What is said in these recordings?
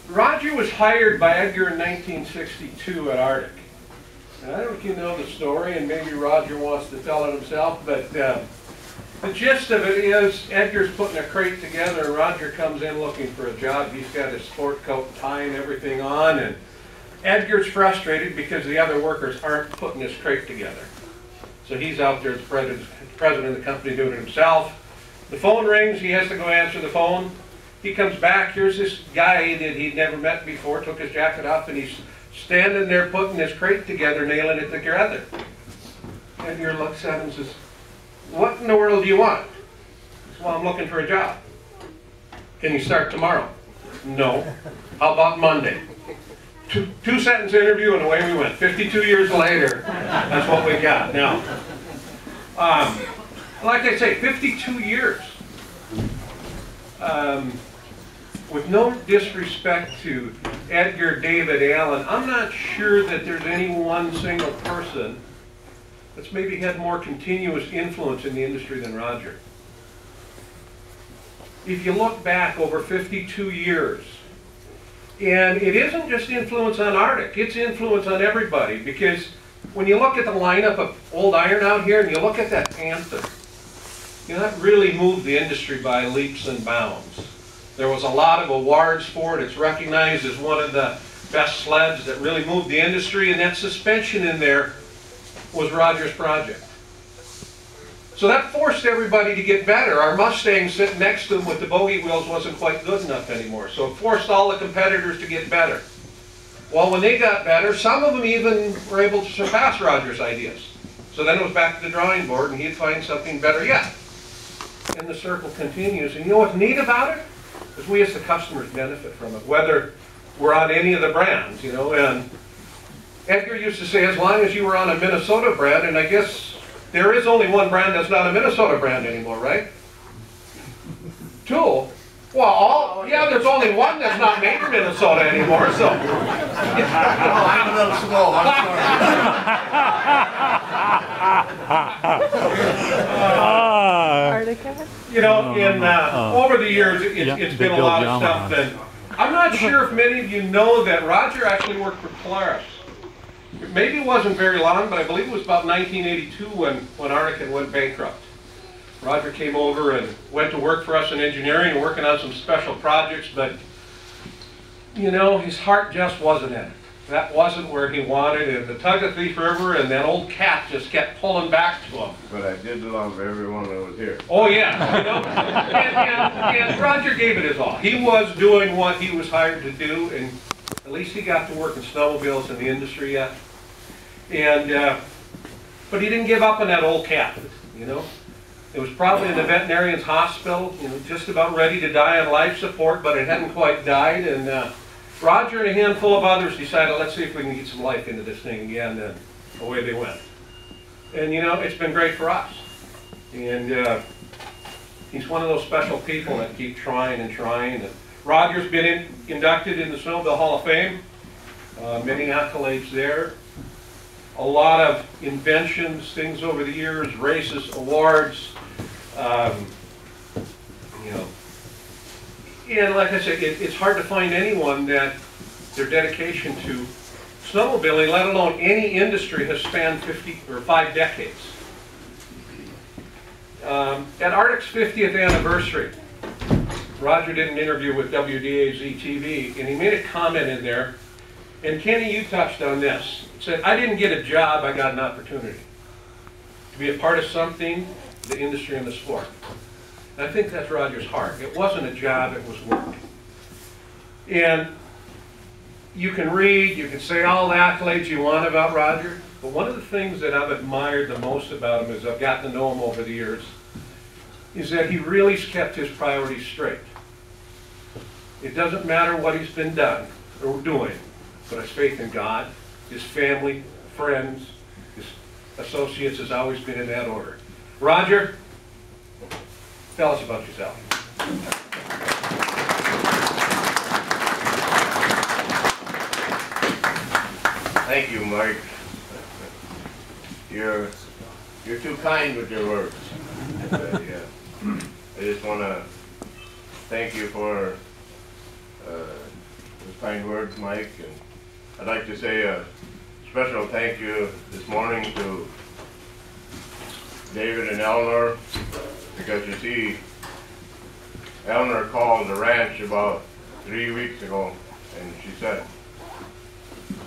Roger was hired by Edgar in 1962 at Arctic. And I don't know if you know the story, and maybe Roger wants to tell it himself, but the gist of it is Edgar's putting a crate together and Roger comes in looking for a job. He's got his sport coat and tie and everything on, and Edgar's frustrated because the other workers aren't putting his crate together. So he's out there as president of the company doing it himself. The phone rings, he has to go answer the phone. He comes back, here's this guy that he'd never met before, took his jacket off, and he's standing there putting his crate together, nailing it together. Edgar looks at him and says, "What in the world do you want?" He says, "Well, I'm looking for a job." "Can you start tomorrow?" "No." "How about Monday?" Two-sentence interview and away we went. 52 years later, that's what we got. Now, like I say, 52 years. With no disrespect to Edgar, David, Allan, I'm not sure that there's any one single person that's maybe had more continuous influence in the industry than Roger. If you look back over 52 years, and it isn't just influence on Arctic, it's influence on everybody, because when you look at the lineup of old iron out here and you look at that Panther, you know, that really moved the industry by leaps and bounds. There was a lot of awards for it. It's recognized as one of the best sleds that really moved the industry, and that suspension in there was Roger's project. So that forced everybody to get better. Our Mustang sitting next to him with the bogey wheels wasn't quite good enough anymore, so it forced all the competitors to get better. Well, when they got better, some of them even were able to surpass Roger's ideas. So then it was back to the drawing board, and he'd find something better yet. And the circle continues. And you know what's neat about it? Is we as the customers benefit from it, whether we're on any of the brands, you know. And Edgar used to say, as long as you were on a Minnesota brand, and I guess there is only one brand that's not a Minnesota brand anymore, right? Tool. Well, yeah, there's only one that's not made in Minnesota anymore, so. I'm a little slow, I'm sorry. You know, over the years, it's been a lot of stuff. And I'm not sure if many of you know that Roger actually worked for Polaris. Maybe it wasn't very long, but I believe it was about 1982 when Arctic had went bankrupt. Roger came over and went to work for us in engineering and working on some special projects, but you know, his heart just wasn't in it. That wasn't where he wanted, and the tug of Thief River and that old cat just kept pulling back to him. But I did love everyone that was here. Oh yeah, you know, and Roger gave it his all. He was doing what he was hired to do, and at least he got to work in snowmobiles in the industry yet. And but he didn't give up on that old cat, you know. It was probably in the veterinarian's hospital, you know, just about ready to die on life support, but it hadn't quite died. And Roger and a handful of others decided, let's see if we can get some life into this thing again, and away they went. And you know, it's been great for us. And he's one of those special people that keep trying and trying. And Roger's been inducted in the Snowmobile Hall of Fame. Many accolades there. A lot of inventions, things over the years, races, awards, you know. And like I said, it's hard to find anyone that their dedication to snowmobiling, let alone any industry, has spanned 5 decades. At Arctic's 50th anniversary, Roger did an interview with WDAZ TV, and he made a comment in there, and Kenny, you touched on this. He said, I didn't get a job, I got an opportunity to be a part of something, the industry and the sport. And I think that's Roger's heart. It wasn't a job, it was work. And you can read, you can say all the accolades you want about Roger, but one of the things that I've admired the most about him, as I've gotten to know him over the years, is that he really kept his priorities straight. It doesn't matter what he's been done or doing, but his faith in God, his family, friends, his associates has always been in that order. Roger, tell us about yourself. Thank you, Mike. You're too kind with your words. Yeah. I just want to thank you for kind words, Mike, and I'd like to say a special thank you this morning to David and Eleanor, because you see, Eleanor called the ranch about 3 weeks ago, and she said,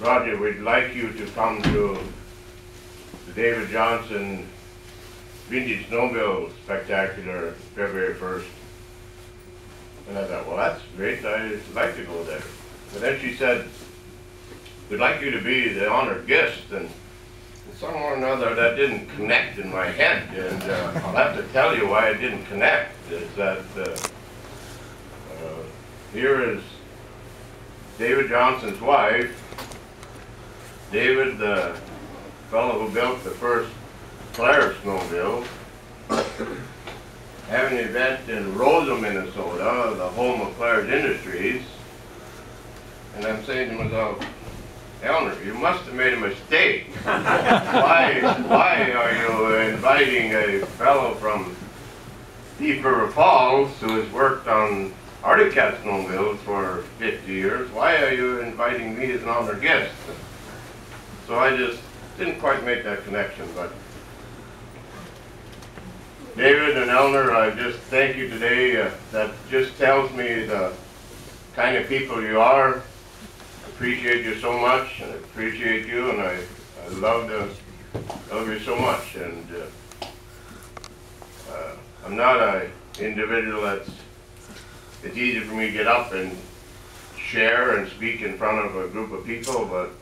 Roger, we'd like you to come to the David Johnson Vintage Snowmobile Spectacular February 1st. And I thought, well, that's great, I'd like to go there. But then she said, we'd like you to be the honored guest, and somehow or another that didn't connect in my head. And I'll have to tell you why it didn't connect, is that here is David Johnson's wife, David, the fellow who built the first Polaris snowmobile, having an event in Rosa, Minnesota, the home of Polaris Industries, and I'm saying to myself, Eleanor, you must have made a mistake. Why are you inviting a fellow from Thief River Falls who has worked on Arctic Cat snowmobiles for 50 years? Why are you inviting me as an honored guest? So I just didn't quite make that connection, but David and Eleanor, I just thank you today. That just tells me the kind of people you are. Appreciate you so much, and I appreciate you, and I love you so much. And I'm not an individual it's easy for me to get up and share and speak in front of a group of people, but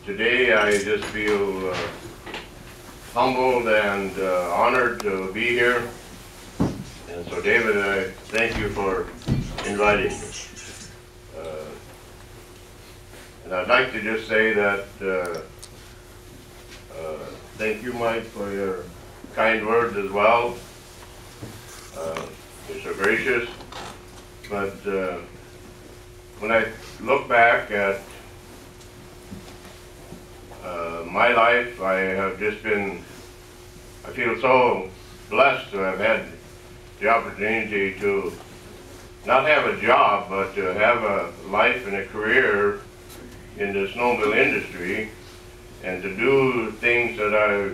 today I just feel humbled and honored to be here. And so David, I thank you for inviting me. And I'd like to just say that thank you, Mike, for your kind words as well. You're so gracious. But when I look back at my life, I have just been, I feel so blessed to have had the opportunity to not have a job, but to have a life and a career in the snowmobile industry, and to do things that I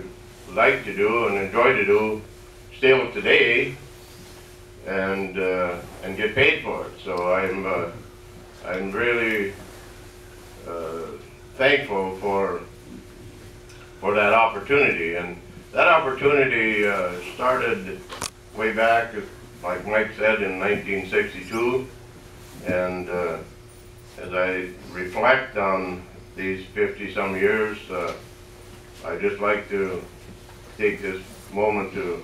like to do and enjoy to do still today, and get paid for it. So I'm really thankful for that opportunity. And that opportunity started way back, like Mike said, in 1962. And as I reflect on these 50-some years, I'd just like to take this moment to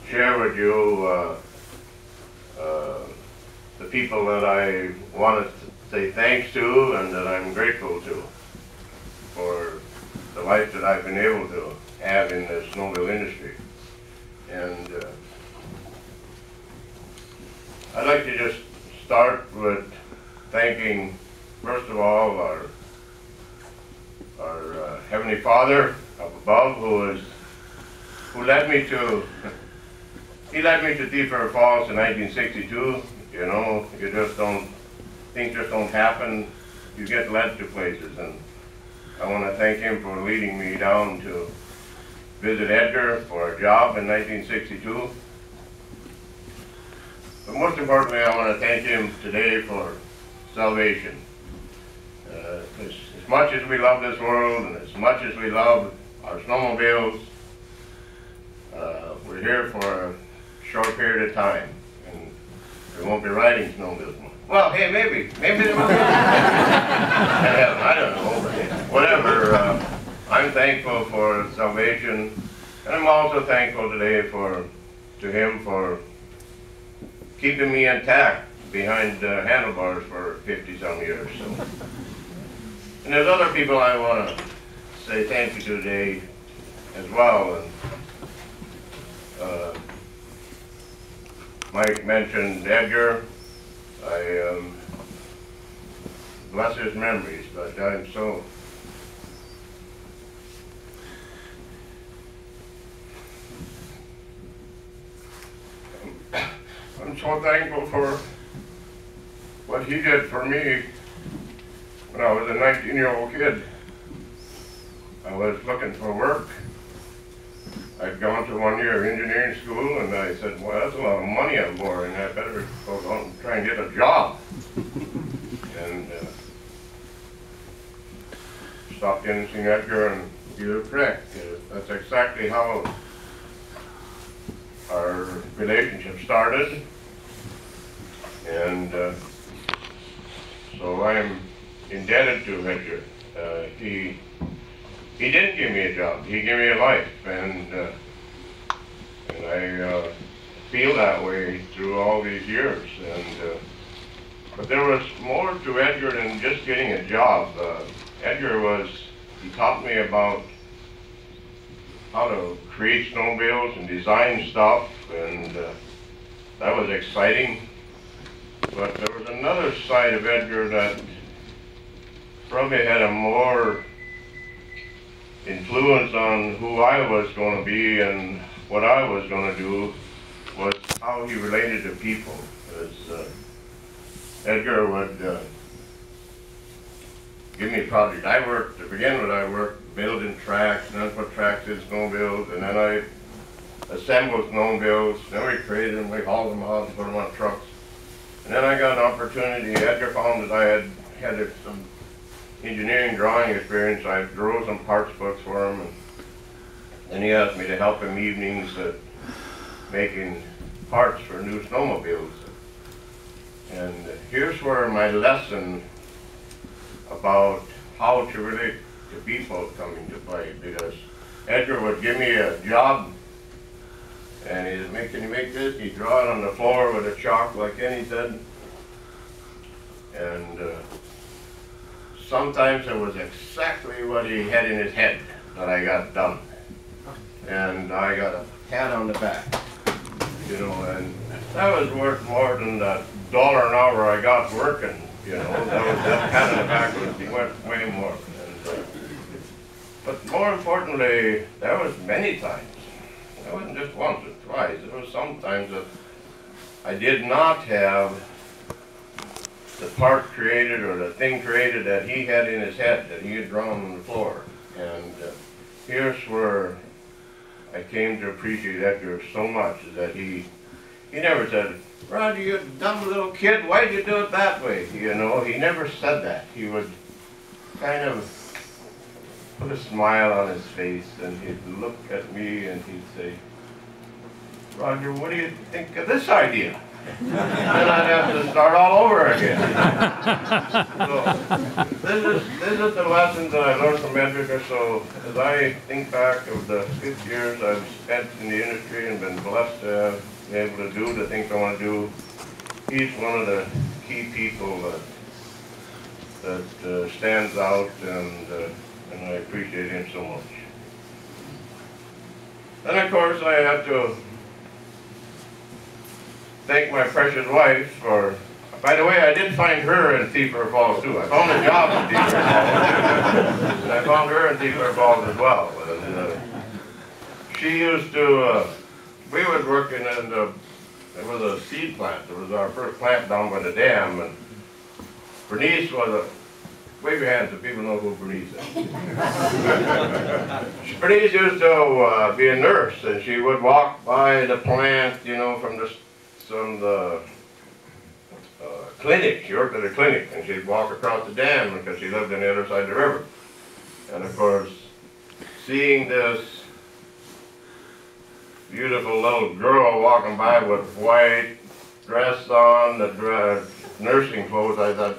share with you the people that I want to say thanks to and that I'm grateful to for the life that I've been able to have in the snowmobile industry. And I'd like to just start with thanking, first of all, our Heavenly Father up above, who led me to Thief River Falls in 1962. You know, things just don't happen. You get led to places, and I want to thank him for leading me down to visit Edgar for a job in 1962. But most importantly, I want to thank him today for salvation. As much as we love this world, and as much as we love our snowmobiles, we're here for a short period of time, and we won't be riding snowmobiles more. Well, hey, maybe there will be. I don't know, but whatever. I'm thankful for salvation, and I'm also thankful today to him for keeping me intact behind handlebars for 50-some years. So. And there's other people I want to say thank you to today as well. And Mike mentioned Edgar. I bless his memories, but I'm so thankful what he did for me when I was a 19-year-old kid. I was looking for work. I'd gone to 1 year of engineering school, and I said, well, that's a lot of money I'm borrowing. I better go out and try and get a job. And stopped in and seen Edgar, and you're correct. That's exactly how our relationship started. And so I'm indebted to Edgar. He didn't give me a job. He gave me a life, and I feel that way through all these years. And but there was more to Edgar than just getting a job. Edgar he taught me about how to create snowmobiles and design stuff, and that was exciting. But there was another side of Edgar that probably had a more influence on who I was going to be and what I was going to do, was how he related to people. Because Edgar would give me projects. To begin with, I worked building tracks, and then put tracks in snowmobiles, and then I assembled snowmobiles, then we created them, we hauled them out and put them on trucks. And then I got an opportunity. Edgar found that I had some engineering drawing experience. I drew some parts books for him, and he asked me to help him evenings at making parts for new snowmobiles. And here's where my lesson about how to relate to people come into play, because Edgar would give me a job, and he'd say, can you make this? He'd draw it on the floor with a chalk, like Kenny said. And sometimes it was exactly what he had in his head that I got done. And I got a pat on the back, you know, and that was worth more than that $1 an hour I got working, you know. That pat on the back was worth way more. And, but more importantly, there was many times. It wasn't just once or twice. There was sometimes that I did not have the part created or the thing created that he had in his head, that he had drawn on the floor. And here's where I came to appreciate Edgar so much, is that he never said, Roger, you dumb little kid, why'd you do it that way? You know, he never said that. He would kind of put a smile on his face, and he'd look at me and he'd say, Roger, what do you think of this idea? And then I'd have to start all over again. So this is the lessons that I learned from Edgar. So as I think back of the 50 years I've spent in the industry and been blessed to be able to do the things I want to do, he's one of the key people that stands out, and I appreciate him so much. And of course I have to thank my precious wife for, by the way, I did find her in Thief River Falls too. I found a job in Thief River Falls. And I found her in Thief River Falls as well. And she used to, we was working in it was a seed plant. It was our first plant down by the dam, and Bernice was wave your hands if people know who Bernice is. Bernice used to be a nurse, and she would walk by the plant, you know, from the clinic. She worked at a clinic, and she'd walk across the dam because she lived on the other side of the river. And of course, seeing this beautiful little girl walking by with white dress on, the nursing clothes, I thought,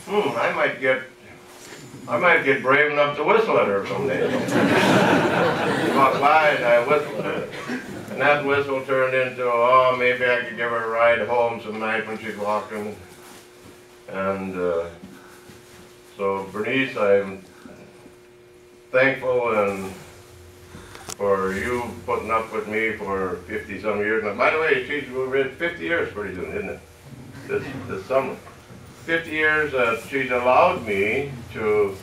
I might get brave enough to whistle at her someday. She walked by and I whistled at her. And that whistle turned into, oh, maybe I could give her a ride home some night when she's walking. And so Bernice, I'm thankful and for you putting up with me for 50-some years. Now, by the way, we'll be 50 years pretty soon, isn't it? This summer. 50 years that she's allowed me to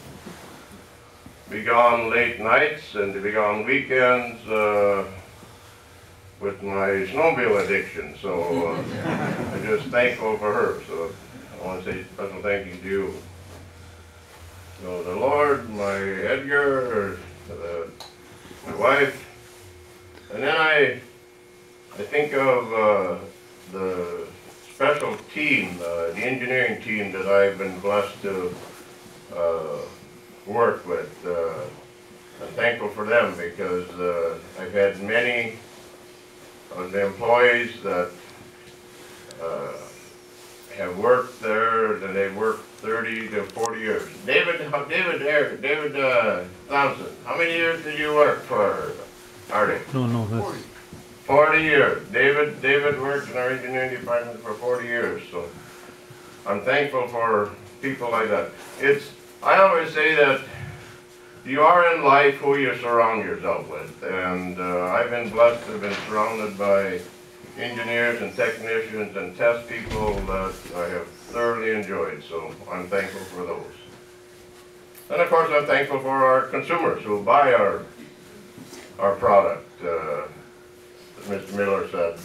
be gone late nights and to be gone weekends with my snowmobile addiction. So I'm just thankful for her. So I want to say a special thank you to you. You know, the Lord, my Edgar, my wife, and then I think of the special team, the engineering team that I've been blessed to work with. I'm thankful for them because I've had many of the employees that have worked there, and they've worked 30 to 40 years. David Thompson, how many years did you work for Arctic? No, that's 40 years. David worked in our engineering department for 40 years, so I'm thankful for people like that. I always say that you are in life who you surround yourself with, and I've been blessed to have been surrounded by engineers and technicians and test people that I have thoroughly enjoyed, so I'm thankful for those. And of course I'm thankful for our consumers who buy our product. As Mr. Miller said,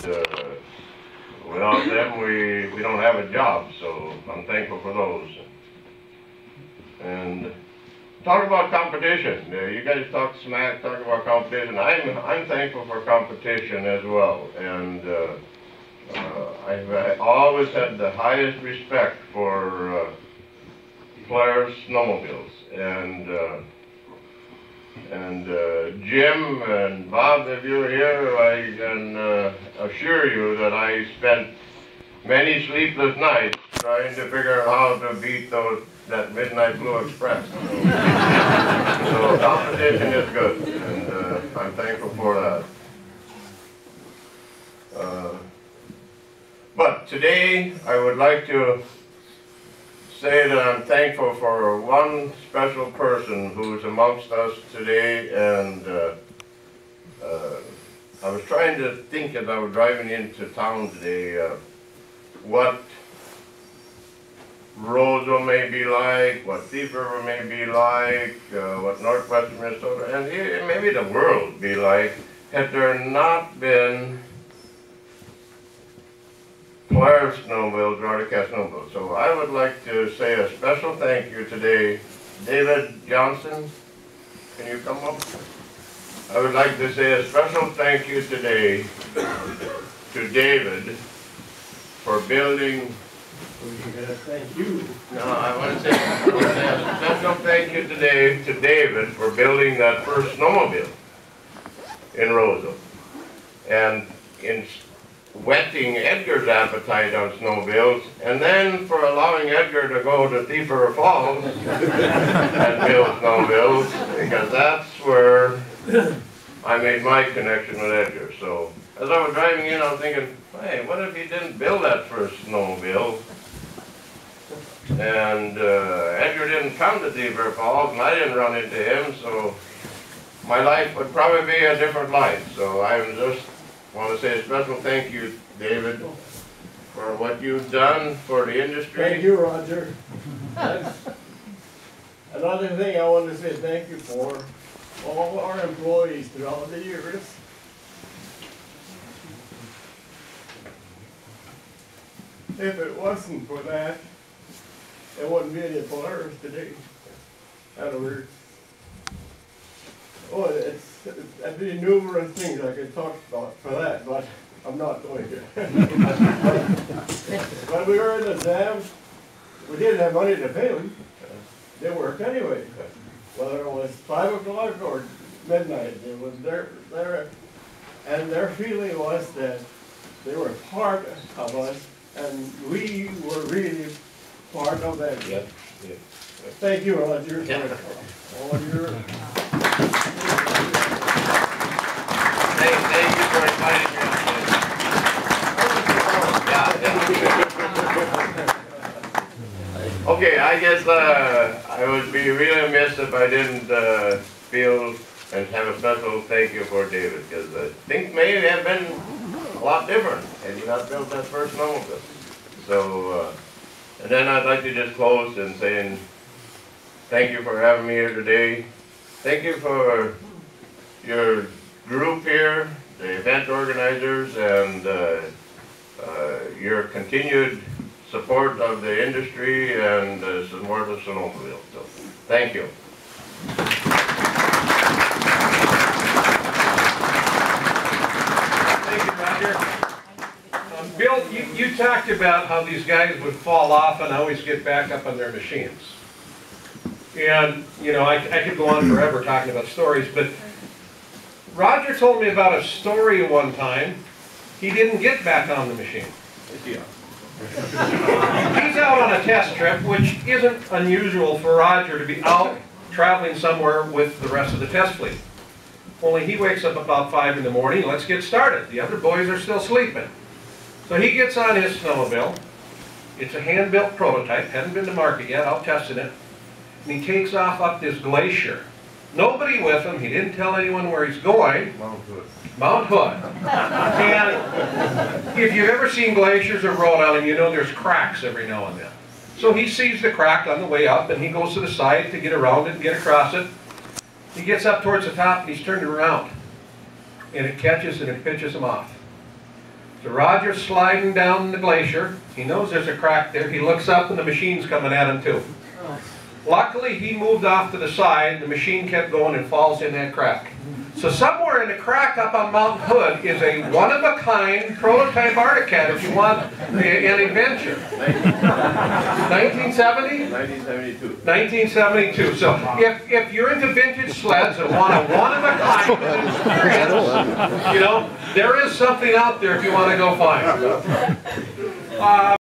without them we don't have a job, so I'm thankful for those. And talk about competition. You guys talk smack, talk about competition. I'm thankful for competition as well, and I've always had the highest respect for Polaris snowmobiles, and Jim and Bob, if you're here, I can assure you that I spent many sleepless nights trying to figure out how to beat that Midnight Blue Express. So competition is good, and I'm thankful for that. But today I would like to say that I'm thankful for one special person who's amongst us today, and I was trying to think as I was driving into town today what Roseau may be like, what Thief River may be like, what northwestern Minnesota, and maybe the world be like, had there not been Polaris snowmobiles, Sno-Cat snowmobiles. So I would like to say a special thank you today. David Johnson, can you come up? I would like to say a special thank you today to David for building. Thank you. No, I want to say a special thank you today to David for building that first snowmobile in Roseau, and in whetting Edgar's appetite on snowmobiles, and then for allowing Edgar to go to Thief River Falls and build snowmobiles, because that's where I made my connection with Edgar. So as I was driving in, I was thinking, hey, what if he didn't build that first snowmobile? And Edgar didn't come to Thief River Falls, and I didn't run into him, so my life would probably be a different life. So I just want to say a special thank you, David, for what you've done for the industry. Thank you, Roger. Another thing I want to say thank you for all our employees throughout the years. If it wasn't for that, there wouldn't be any Polaris today. In other words, there'd be numerous things I could talk about for that, but I'm not going to. When we were in the exams, we didn't have money to pay them. They worked anyway. Whether it was 5 o'clock or midnight, it was there, and their feeling was that they were part of us, and we were really part of them. Yep. Yep. Thank you, Roger, for all your. Thank you for inviting me. Okay, I guess I would be really remiss if I didn't feel and have a special thank you for David, because things may have been a lot different had you not built that first snowmobile. So, and then I'd like to just close in saying thank you for having me here today. Thank you for your group here, the event organizers, and your continued support of the industry and support of snowmobile. So, thank you. Thank you, Roger. Bill, you talked about how these guys would fall off and always get back up on their machines. And, you know, I could go on forever talking about stories, but Roger told me about a story one time. He didn't get back on the machine. He's out on a test trip, which isn't unusual for Roger to be out traveling somewhere with the rest of the test fleet. Only he wakes up about 5 in the morning, let's get started. The other boys are still sleeping. So he gets on his snowmobile. It's a hand-built prototype, hadn't been to market yet, out testing it. And he takes off up this glacier. Nobody with him, he didn't tell anyone where he's going. Mount Hood. Mount Hood. And if you've ever seen glaciers or rode on them, you know there's cracks every now and then. So he sees the crack on the way up and he goes to the side to get around it and get across it. He gets up towards the top and he's turned around. And it catches and it pitches him off. So Roger's sliding down the glacier. He knows there's a crack there. He looks up and the machine's coming at him too. Luckily, he moved off to the side. The machine kept going and falls in that crack. So somewhere in the crack up on Mount Hood is a one-of-a-kind prototype Arctic Cat if you want an adventure. 1970? 1972. 1972. So if you're into vintage sleds and want a one-of-a-kind experience, you know, there is something out there if you want to go find.